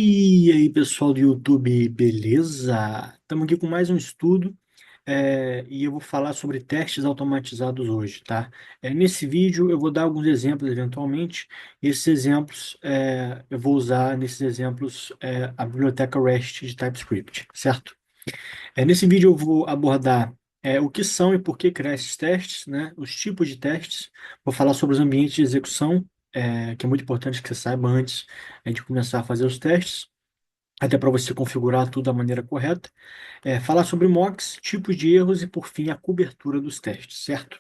E aí, pessoal do YouTube, beleza? Estamos aqui com mais um estudo e eu vou falar sobre testes automatizados hoje, tá? Nesse vídeo eu vou dar alguns exemplos eventualmente, e esses exemplos eu vou usar nesses exemplos a biblioteca REST de TypeScript, certo? Nesse vídeo eu vou abordar o que são e por que criar esses testes, né? Os tipos de testes, vou falar sobre os ambientes de execução, que é muito importante que você saiba antes de começar a fazer os testes até para você configurar tudo da maneira correta. Falar sobre mocks, tipos de erros e, por fim, a cobertura dos testes, certo?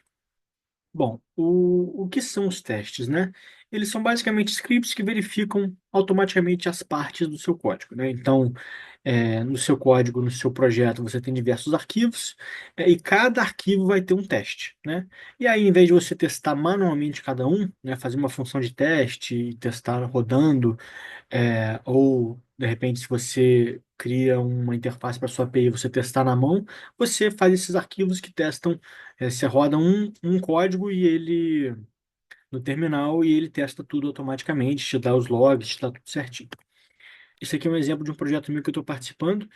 Bom, o que são os testes, né? Eles são basicamente scripts que verificam automaticamente as partes do seu código, né? Então, no seu código, no seu projeto, você tem diversos arquivos, e cada arquivo vai ter um teste, né? E aí, em vez de você testar manualmente cada um, né, fazer uma função de teste e testar rodando, ou, de repente, se você cria uma interface para sua API, você testar na mão, você faz esses arquivos que testam, você roda um código e ele no terminal e ele testa tudo automaticamente, te dá os logs, te dá tudo certinho. Isso aqui é um exemplo de um projeto meu que eu estou participando,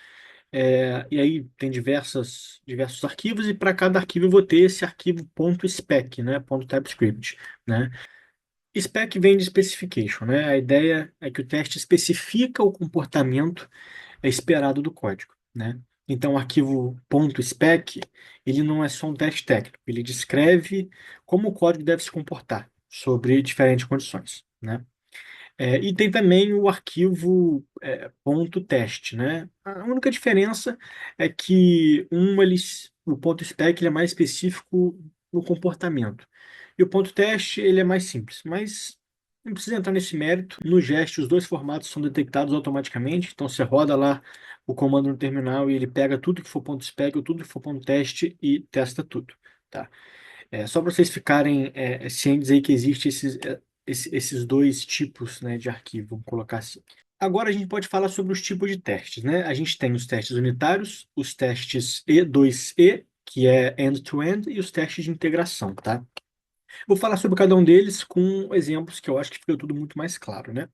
e aí tem diversos arquivos, e para cada arquivo eu vou ter esse arquivo .spec, né, .typescript, né? Spec vem de specification, né? A ideia é que o teste especifica o comportamento esperado do código, né? Então, o arquivo .spec, ele não é só um teste técnico, ele descreve como o código deve se comportar sobre diferentes condições, né? E tem também o arquivo .test, né? A única diferença é que o .spec ele é mais específico no comportamento. E o .test ele é mais simples, mas não precisa entrar nesse mérito. No Jest, os dois formatos são detectados automaticamente, então você roda lá o comando no terminal e ele pega tudo que for .spec ou tudo que for .test e testa tudo, tá? Só para vocês ficarem cientes aí que existem esses dois tipos, né, de arquivo, vamos colocar assim. Agora a gente pode falar sobre os tipos de testes, né? A gente tem os testes unitários, os testes E2E, que é end-to-end, e os testes de integração, tá? Vou falar sobre cada um deles com exemplos que eu acho que fica tudo muito mais claro, né?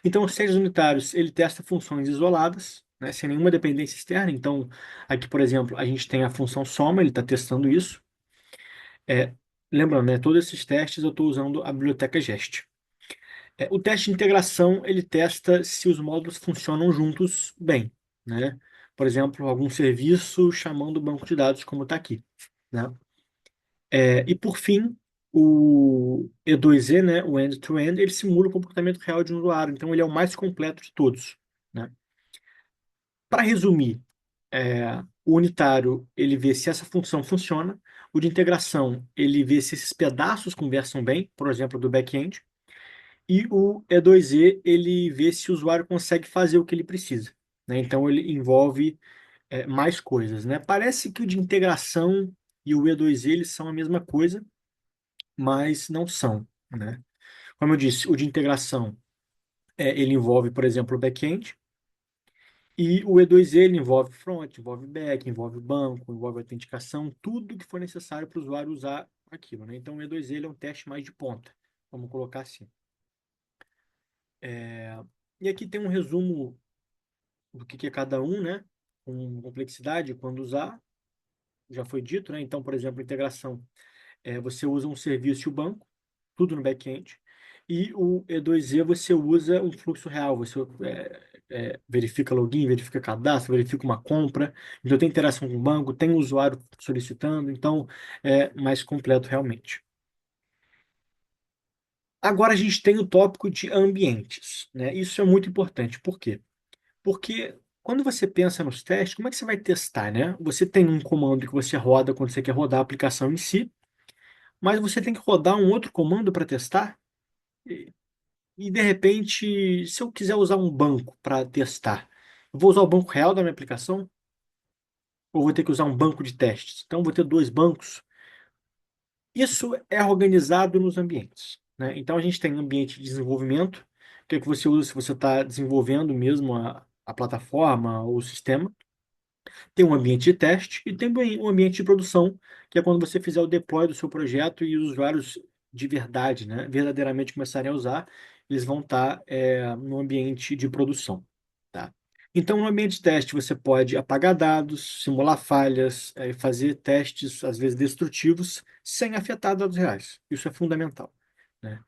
Então, os testes unitários, ele testa funções isoladas, né, sem nenhuma dependência externa. Então, aqui, por exemplo, a gente tem a função soma, ele está testando isso. É, lembrando, né, todos esses testes eu estou usando a biblioteca Jest. O teste de integração, ele testa se os módulos funcionam juntos bem, né? Por exemplo, algum serviço chamando o banco de dados, como está aqui, né? E por fim, o E2E, né, o end-to-end, ele simula o comportamento real de um usuário, então ele é o mais completo de todos, né? Para resumir, o unitário, ele vê se essa função funciona, o de integração, ele vê se esses pedaços conversam bem, por exemplo, do back-end, e o E2E, ele vê se o usuário consegue fazer o que ele precisa, né? Então, ele envolve mais coisas, né? Parece que o de integração e o E2E, eles são a mesma coisa, mas não são, né? Como eu disse, o de integração, ele envolve, por exemplo, o back-end, e o E2E ele envolve front, envolve back, envolve banco, envolve autenticação, tudo que for necessário para o usuário usar aquilo, né? Então, o E2E ele é um teste mais de ponta, vamos colocar assim. É, E aqui tem um resumo do que é cada um, né? Com complexidade, quando usar, já foi dito, né? Então, por exemplo, integração, você usa um serviço e o banco, tudo no back-end. E o E2E você usa um fluxo real, você verifica login, verifica cadastro, verifica uma compra, então tem interação com o banco, tem o usuário solicitando, então é mais completo realmente. Agora a gente tem o tópico de ambientes, né? Isso é muito importante. Por quê? Porque quando você pensa nos testes, como é que você vai testar, né? Você tem um comando que você roda quando você quer rodar a aplicação em si, mas você tem que rodar um outro comando para testar. De repente, se eu quiser usar um banco para testar, eu vou usar o banco real da minha aplicação ou vou ter que usar um banco de testes? Então, eu vou ter dois bancos. Isso é organizado nos ambientes, né? Então, a gente tem um ambiente de desenvolvimento, que é que você usa se você está desenvolvendo mesmo a plataforma ou o sistema. Tem um ambiente de teste e tem um ambiente de produção, que é quando você fizer o deploy do seu projeto e os usuários de verdade, né, verdadeiramente começarem a usar. eles vão estar no ambiente de produção, tá? Então, no ambiente de teste, você pode apagar dados, simular falhas, fazer testes, às vezes destrutivos, sem afetar dados reais. Isso é fundamental, né?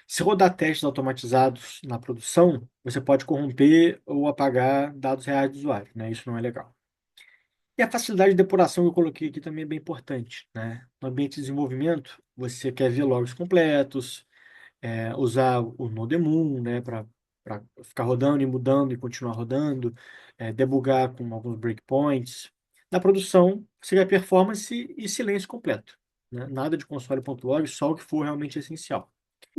Se rodar testes automatizados na produção, você pode corromper ou apagar dados reais do usuário, né? Isso não é legal. E a facilidade de depuração que eu coloquei aqui também é bem importante, né? No ambiente de desenvolvimento, você quer ver logs completos, usar o Nodemon, né, para ficar rodando e mudando e continuar rodando, debugar com alguns breakpoints. Na produção, você quer performance e silêncio completo, né? Nada de console.log, só o que for realmente essencial.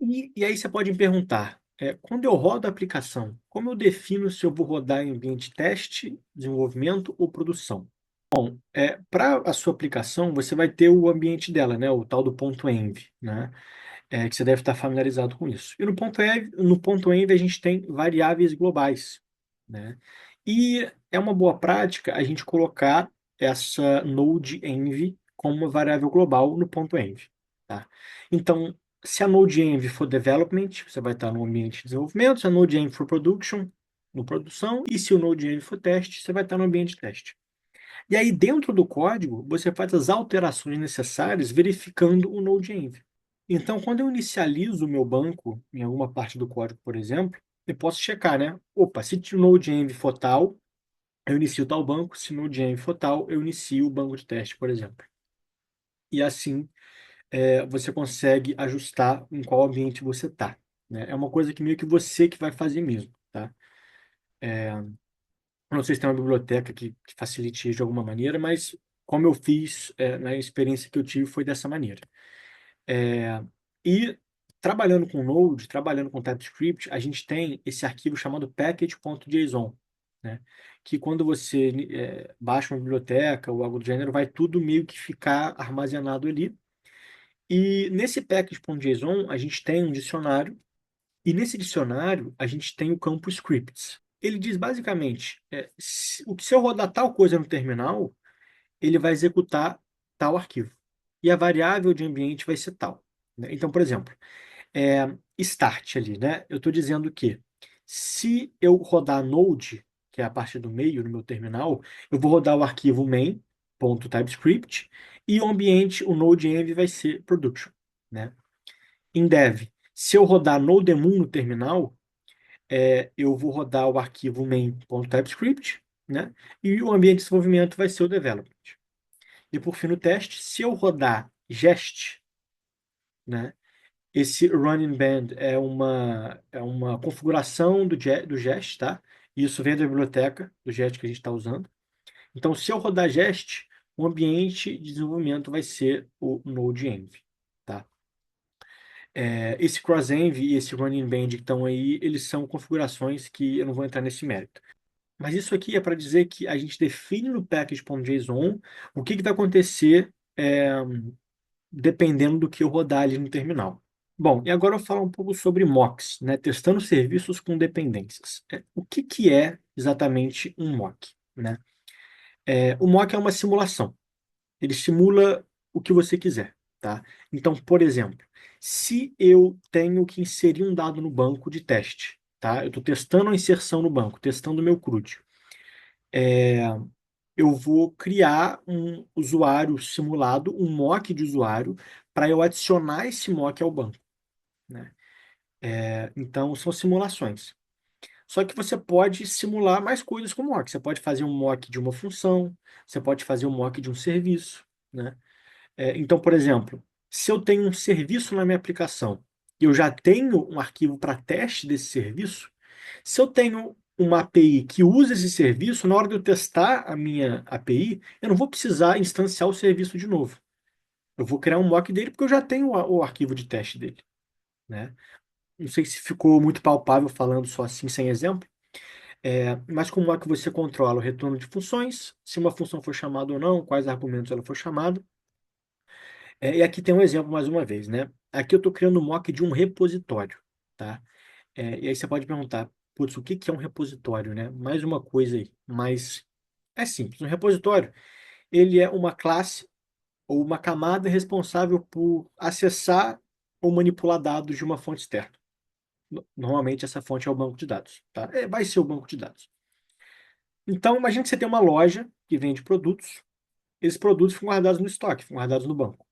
E aí você pode me perguntar, quando eu rodo a aplicação, como eu defino se eu vou rodar em ambiente de teste, desenvolvimento ou produção? Para a sua aplicação, você vai ter o ambiente dela, né, o tal do ponto .env, né, que você deve estar familiarizado com isso. E no ponto .env a gente tem variáveis globais, né, e é uma boa prática a gente colocar essa node env como uma variável global no ponto .env, tá? Então, se a node env for development, você vai estar no ambiente de desenvolvimento; se a node env for production, no produção; e se o node env for teste, você vai estar no ambiente de teste. E aí, dentro do código, você faz as alterações necessárias verificando o Node.env. Então, quando eu inicializo o meu banco em alguma parte do código, por exemplo, eu posso checar, né? Opa, se o Node.env for tal, eu inicio tal banco; se o Node.env for tal, eu inicio o banco de teste, por exemplo. E assim, você consegue ajustar em qual ambiente você está, né? É uma coisa que meio que você que vai fazer mesmo, tá? Eu não sei se tem uma biblioteca que facilite isso de alguma maneira, mas como eu fiz, na experiência que eu tive, foi dessa maneira. É, e trabalhando com Node, trabalhando com TypeScript, a gente tem esse arquivo chamado package.json, né? Que quando você baixa uma biblioteca ou algo do gênero, vai tudo meio que ficar armazenado ali. E nesse package.json, a gente tem um dicionário, e nesse dicionário, a gente tem o campo scripts. Ele diz basicamente, se eu rodar tal coisa no terminal, ele vai executar tal arquivo. E a variável de ambiente vai ser tal, né? Então, por exemplo, start ali, né? Eu estou dizendo que se eu rodar node, que é a parte do meio no meu terminal, eu vou rodar o arquivo main.typescript e o ambiente, o node.env, vai ser production, né? Em dev, se eu rodar nodemon no terminal, eu vou rodar o arquivo main.typescript, né? E o ambiente de desenvolvimento vai ser o development. E por fim, no teste, se eu rodar jest, né? Esse running band é uma configuração do jest, tá? Isso vem da biblioteca do jest que a gente está usando. Então, se eu rodar jest, o ambiente de desenvolvimento vai ser o Node.env, tá? Esse CrossEnv e esse Running Band que estão aí, eles são configurações que eu não vou entrar nesse mérito. Mas isso aqui é para dizer que a gente define no package.json o que vai acontecer dependendo do que eu rodar ali no terminal. Bom, e agora eu vou falar um pouco sobre mocks, né? Testando serviços com dependências. O que é exatamente um mock, né? O mock é uma simulação. Ele simula o que você quiser, tá? Então, por exemplo, se eu tenho que inserir um dado no banco de teste, tá? Eu estou testando a inserção no banco, testando o meu CRUD. Eu vou criar um usuário simulado, um mock de usuário, para eu adicionar esse mock ao banco, né? Então, são simulações. Só que você pode simular mais coisas com mock. Você pode fazer um mock de uma função, você pode fazer um mock de um serviço, né? Então, por exemplo, se eu tenho um serviço na minha aplicação e eu já tenho um arquivo para teste desse serviço, se eu tenho uma API que usa esse serviço, na hora de eu testar a minha API, eu não vou precisar instanciar o serviço de novo. Eu vou criar um mock dele porque eu já tenho o arquivo de teste dele, né? Não sei se ficou muito palpável falando só assim, sem exemplo. Mas como é que você controla o retorno de funções, se uma função foi chamada ou não, quais argumentos ela foi chamada. E aqui tem um exemplo mais uma vez, né? Aqui eu estou criando um mock de um repositório, tá? E aí você pode perguntar, putz, o que que é um repositório, né? Mais uma coisa aí, mas é simples. Um repositório, ele é uma classe ou uma camada responsável por acessar ou manipular dados de uma fonte externa. Normalmente essa fonte é o banco de dados, tá? Vai ser o banco de dados. Então, imagine que você tem uma loja que vende produtos. Esses produtos ficam guardados no estoque, ficam guardados no banco.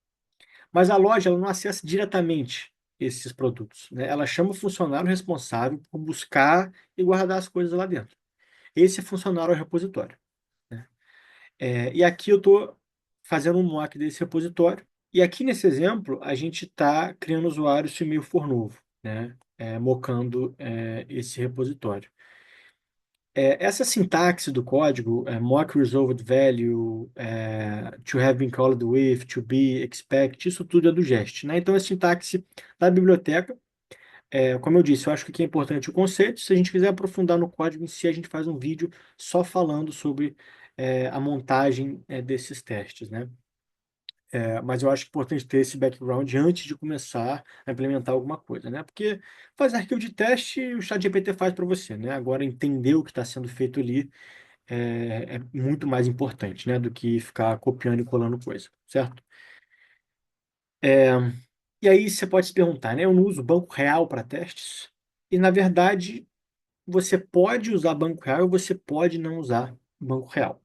Mas a loja ela não acessa diretamente esses produtos, né? Ela chama o funcionário responsável por buscar e guardar as coisas lá dentro. Esse funcionário é o repositório, né? E aqui eu estou fazendo um mock desse repositório. E aqui nesse exemplo, a gente está criando usuário se o e-mail for novo, né? Mocando esse repositório. Essa sintaxe do código, mock resolved value, to have been called with, to be, expect, isso tudo é do Jest, né? Então, a sintaxe da biblioteca, como eu disse, eu acho que aqui é importante o conceito. Se a gente quiser aprofundar no código em si, a gente faz um vídeo só falando sobre a montagem desses testes, né? Mas eu acho importante ter esse background antes de começar a implementar alguma coisa, né? Porque fazer arquivo de teste, o ChatGPT faz para você, né? Agora, entender o que está sendo feito ali é muito mais importante, né, do que ficar copiando e colando coisa, certo? É, e aí você pode se perguntar, né? Eu não uso banco real para testes? E na verdade, você pode usar banco real ou você pode não usar banco real.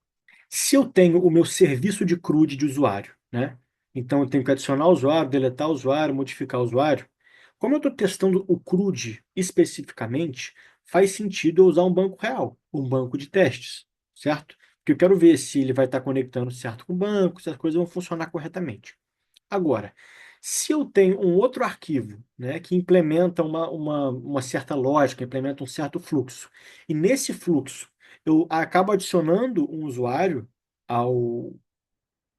Se eu tenho o meu serviço de CRUD de usuário, né? Então eu tenho que adicionar usuário, deletar usuário, modificar usuário. Como eu estou testando o CRUD especificamente, faz sentido eu usar um banco real, um banco de testes, certo? Porque eu quero ver se ele vai estar conectando certo com o banco, se as coisas vão funcionar corretamente. Agora, se eu tenho um outro arquivo, né, que implementa uma certa lógica, implementa um certo fluxo, e nesse fluxo eu acabo adicionando um usuário ao,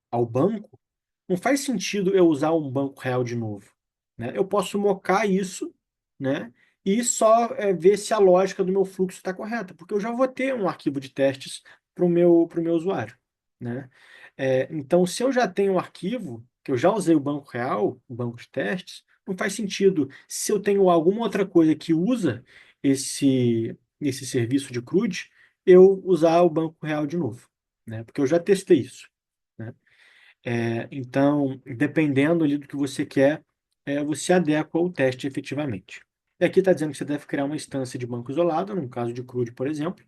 ao banco, não faz sentido eu usar um banco real de novo, né? Eu posso mocar isso, né? E só ver se a lógica do meu fluxo está correta, porque eu já vou ter um arquivo de testes para o meu usuário, né? Então, se eu já tenho um arquivo, que eu já usei o banco real, o banco de testes, não faz sentido. Se eu tenho alguma outra coisa que usa esse serviço de CRUD, eu usar o banco real de novo, né? Porque eu já testei isso, né? Então, dependendo ali do que você quer, você adequa o teste efetivamente. E aqui está dizendo que você deve criar uma instância de banco isolado, no caso de CRUD, por exemplo.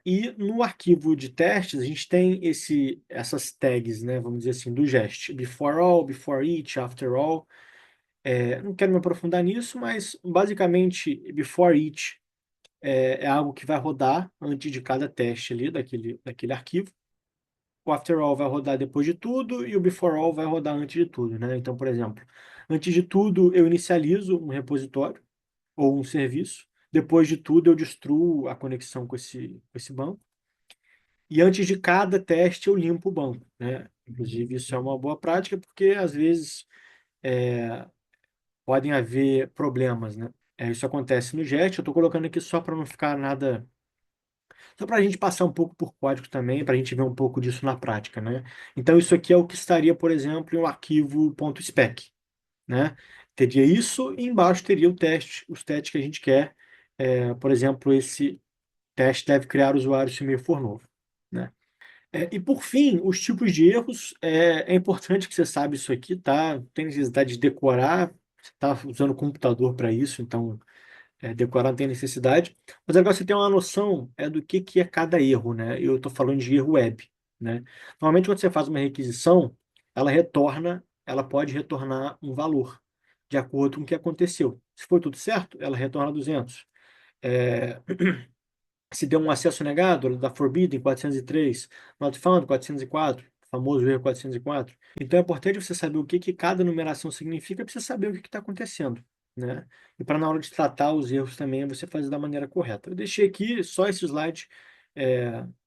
E no arquivo de testes, a gente tem essas tags, né, vamos dizer assim, do Jest. Before all, before each, after all. Não quero me aprofundar nisso, mas basicamente, before each é algo que vai rodar antes de cada teste ali daquele arquivo. O after all vai rodar depois de tudo e o before all vai rodar antes de tudo, né? Então, por exemplo, antes de tudo eu inicializo um repositório ou um serviço. Depois de tudo eu destruo a conexão com esse banco. E antes de cada teste eu limpo o banco, né? Inclusive isso é uma boa prática porque às vezes podem haver problemas, né? Isso acontece no JET. Eu estou colocando aqui só para não ficar nada. Só para a gente passar um pouco por código também, para a gente ver um pouco disso na prática, né? Então, isso aqui é o que estaria, por exemplo, em um arquivo .spec, né? Teria isso e embaixo teria os testes que a gente quer. Por exemplo, esse teste deve criar usuário se o e-mail for novo, né? E por fim, os tipos de erros, é importante que você saiba isso aqui, tá? Não tem necessidade de decorar, você está usando o computador para isso, então decorar não tem necessidade, mas agora você tem uma noção do que é cada erro, né? Eu estou falando de erro web, né? Normalmente, quando você faz uma requisição, ela pode retornar um valor, de acordo com o que aconteceu. Se foi tudo certo, ela retorna 200. É, Se deu um acesso negado, da Forbidden 403, not found 404, famoso erro 404. Então é importante você saber o que cada numeração significa para você saber o que está acontecendo, né? E para na hora de tratar os erros também você fazer da maneira correta. Eu deixei aqui só esse slide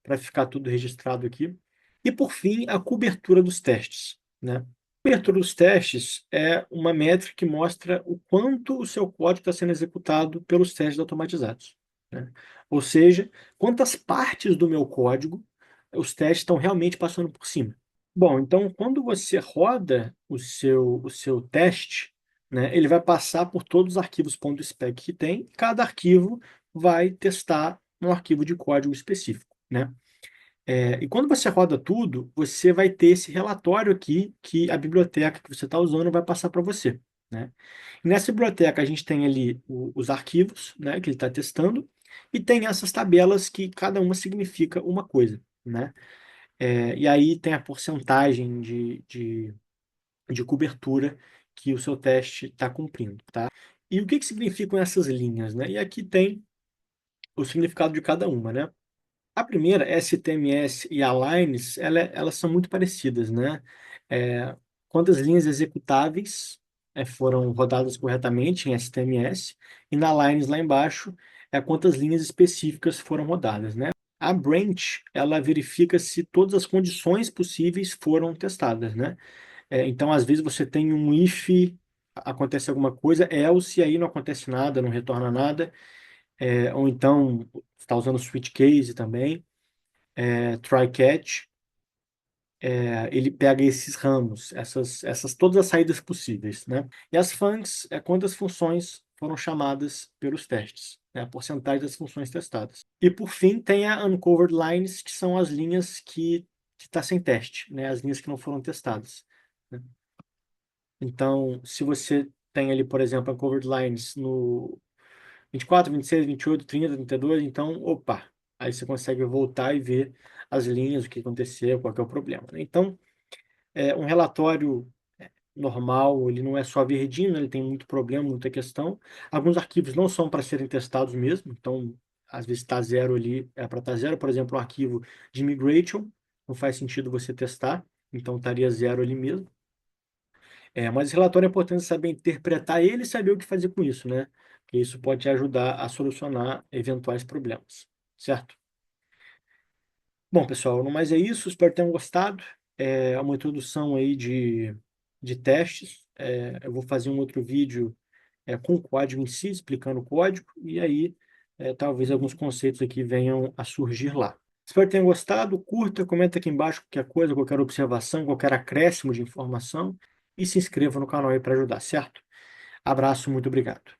para ficar tudo registrado aqui. E por fim, a cobertura dos testes, né? A cobertura dos testes é uma métrica que mostra o quanto o seu código está sendo executado pelos testes automatizados, né? Ou seja, quantas partes do meu código os testes estão realmente passando por cima. Bom, então quando você roda o seu teste, né, ele vai passar por todos os arquivos .spec que tem, cada arquivo vai testar um arquivo de código específico, né? E quando você roda tudo, você vai ter esse relatório aqui que a biblioteca que você está usando vai passar para você, né? E nessa biblioteca a gente tem ali os arquivos, né, que ele está testando, e tem essas tabelas que cada uma significa uma coisa, né? E aí tem a porcentagem de cobertura que o seu teste está cumprindo, tá? E o que que significam essas linhas, né? E aqui tem o significado de cada uma, né? A primeira, STMS e Aligns, elas são muito parecidas, né? É, quantas linhas executáveis foram rodadas corretamente em STMS, e na Aligns lá embaixo quantas linhas específicas foram rodadas, né? A Branch, ela verifica se todas as condições possíveis foram testadas, né? Então, às vezes você tem um if, acontece alguma coisa, else, e aí não acontece nada, não retorna nada, ou então está usando switch case também, try catch, ele pega esses ramos, essas todas as saídas possíveis, né? E as funcs é quantas funções foram chamadas pelos testes, né? A porcentagem das funções testadas. E por fim tem a uncovered lines, que são as linhas que está sem teste, né? As linhas que não foram testadas, né? Então, se você tem ali, por exemplo, uncovered lines no 24, 26, 28, 30, 32, então, opa, aí você consegue voltar e ver as linhas, o que aconteceu, qual que é o problema, né? Então, um relatório normal, ele não é só verdinho, né? Ele tem muito problema, muita questão. Alguns arquivos não são para serem testados mesmo, então, às vezes está zero ali, é para estar zero, por exemplo, um arquivo de migration, não faz sentido você testar, então estaria zero ali mesmo. Mas esse relatório é importante saber interpretar ele e saber o que fazer com isso, né? Porque isso pode te ajudar a solucionar eventuais problemas, certo? Bom, pessoal, no mais é isso. Espero que tenham gostado. É uma introdução aí de testes. Eu vou fazer um outro vídeo com o código em si, explicando o código, e aí talvez alguns conceitos aqui venham a surgir lá. Espero que tenham gostado. Curta, comenta aqui embaixo qualquer coisa, qualquer observação, qualquer acréscimo de informação, e se inscreva no canal aí para ajudar, certo? Abraço, muito obrigado.